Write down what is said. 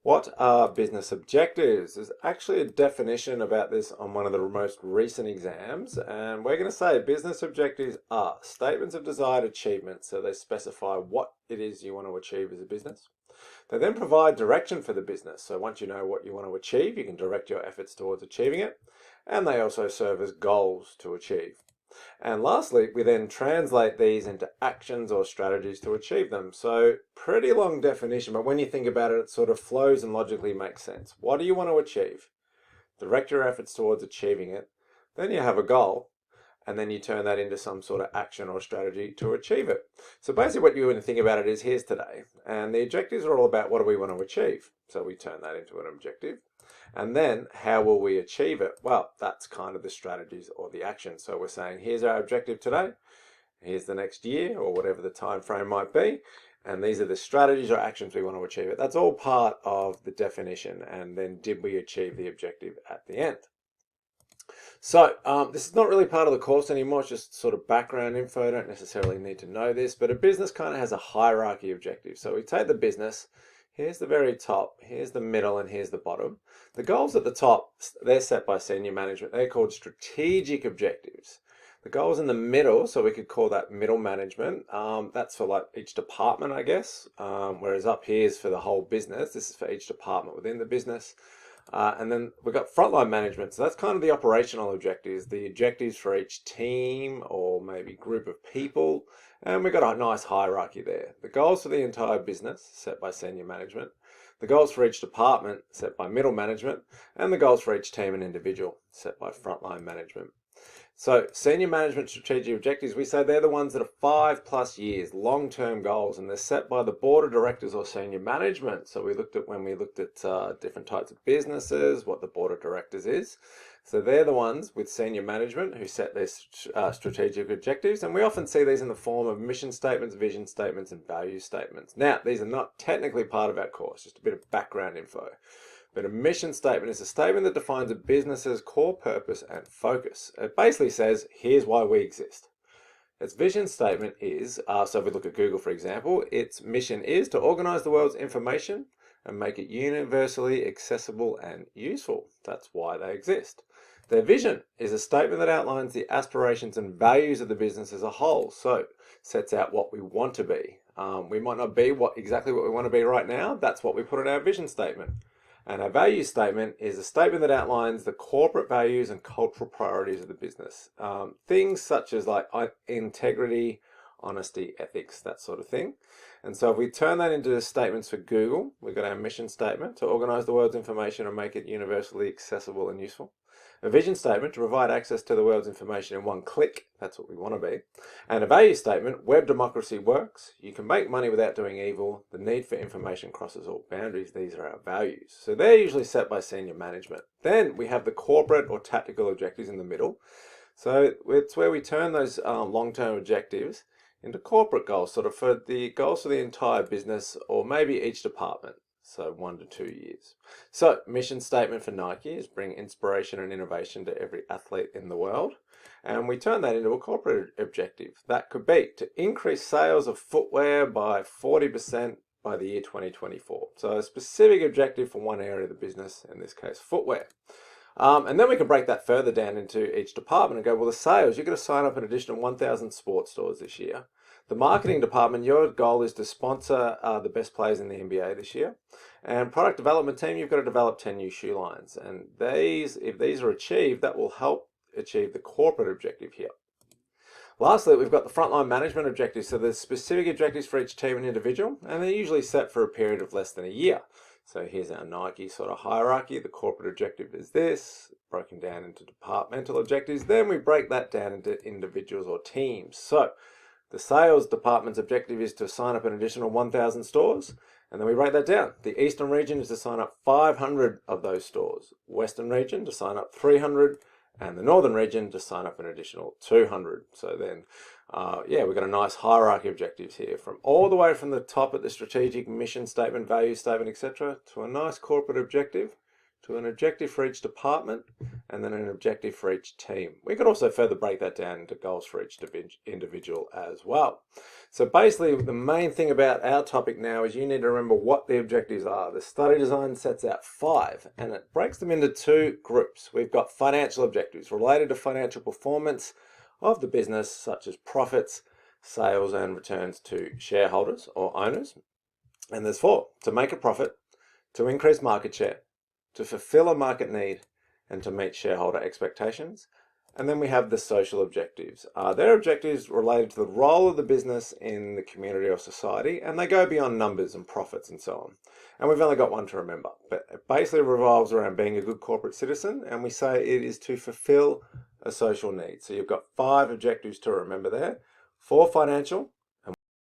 What are business objectives? There's actually a definition about this on one of the most recent exams, and we're going to say business objectives are statements of desired achievement, so they specify what it is you want to achieve as a business. They then provide direction for the business, so once you know what you want to achieve, you can direct your efforts towards achieving it, and they also serve as goals to achieve. And lastly, we then translate these into actions or strategies to achieve them. So pretty long definition, but when you think about it, it sort of flows and logically makes sense. What do you want to achieve? Direct your efforts towards achieving it. Then you have a goal, and then you turn that into some sort of action or strategy to achieve it. So basically what you want to think about it is here's today, and the objectives are all about what do we want to achieve. So we turn that into an objective. And then how will we achieve it? Well, that's kind of the strategies or the action. So we're saying here's our objective today, here's the next year or whatever the time frame might be, and these are the strategies or actions we want to achieve it. That's all part of the definition, and then did we achieve the objective at the end? So this is not really part of the course anymore, it's just sort of background info. You don't necessarily need to know this, but a business kind of has a hierarchy objective. So we take the business, here's the very top, here's the middle, and here's the bottom. The goals at the top, they're set by senior management. They're called strategic objectives. The goals in the middle, so we could call that middle management, that's for like each department, I guess, whereas up here is for the whole business. This is for each department within the business. And then we've got frontline management, so that's kind of the operational objectives, the objectives for each team or maybe group of people, and we've got a nice hierarchy there. The goals for the entire business set by senior management, the goals for each department set by middle management, and the goals for each team and individual set by frontline management. So senior management strategic objectives, we say they're the ones that are 5+ years, long-term goals, and they're set by the board of directors or senior management. So when we looked at different types of businesses, what the board of directors is. So they're the ones with senior management who set their strategic objectives, and we often see these in the form of mission statements, vision statements, and value statements. Now, these are not technically part of our course, just a bit of background info. But a mission statement is a statement that defines a business's core purpose and focus. It basically says, here's why we exist. Its vision statement is, so if we look at Google, for example, its mission is to organize the world's information and make it universally accessible and useful. That's why they exist. Their vision is a statement that outlines the aspirations and values of the business as a whole. So sets out what we want to be. We might not be exactly what we want to be right now. That's what we put in our vision statement. And our value statement is a statement that outlines the corporate values and cultural priorities of the business. Things such as like integrity, honesty, ethics, that sort of thing. And so if we turn that into statements for Google, we've got our mission statement to organize the world's information and make it universally accessible and useful. A vision statement to provide access to the world's information in one click. That's what we want to be. And a value statement, web democracy works. You can make money without doing evil. The need for information crosses all boundaries. These are our values. So they're usually set by senior management. Then we have the corporate or tactical objectives in the middle. So it's where we turn those long-term objectives into corporate goals, sort of for the goals for the entire business or maybe each department. So 1 to 2 years. So mission statement for Nike is bring inspiration and innovation to every athlete in the world. And we turn that into a corporate objective. That could be to increase sales of footwear by 40% by the year 2024. So a specific objective for one area of the business, in this case footwear. And then we can break that further down into each department and go, well, the sales, you're going to sign up an additional 1,000 sports stores this year. The marketing department, your goal is to sponsor the best players in the NBA this year. And product development team, you've got to develop 10 new shoe lines. And if these are achieved, that will help achieve the corporate objective here. Lastly, we've got the frontline management objectives. So there's specific objectives for each team and individual, and they're usually set for a period of less than a year. So here's our Nike sort of hierarchy. The corporate objective is this, broken down into departmental objectives. Then we break that down into individuals or teams. So the sales department's objective is to sign up an additional 1,000 stores, and then we break that down. The Eastern region is to sign up 500 of those stores, Western region to sign up 300, and the Northern region to sign up an additional 200. So then, we've got a nice hierarchy of objectives here, from all the way from the top at the strategic mission statement, value statement, etc., to a nice corporate objective, to an objective for each department, and then an objective for each team. We could also further break that down into goals for each individual as well. So basically, the main thing about our topic now is you need to remember what the objectives are. The study design sets out 5, and it breaks them into 2 groups. We've got financial objectives related to financial performance of the business, such as profits, sales, and returns to shareholders or owners. And there's 4: to make a profit, to increase market share, to fulfill a market need, and to meet shareholder expectations. And then we have the social objectives. They're objectives related to the role of the business in the community or society, and they go beyond numbers and profits and so on. And we've only got one to remember, but it basically revolves around being a good corporate citizen, and we say it is to fulfill a social need. So you've got 5 objectives to remember there: 4 financial,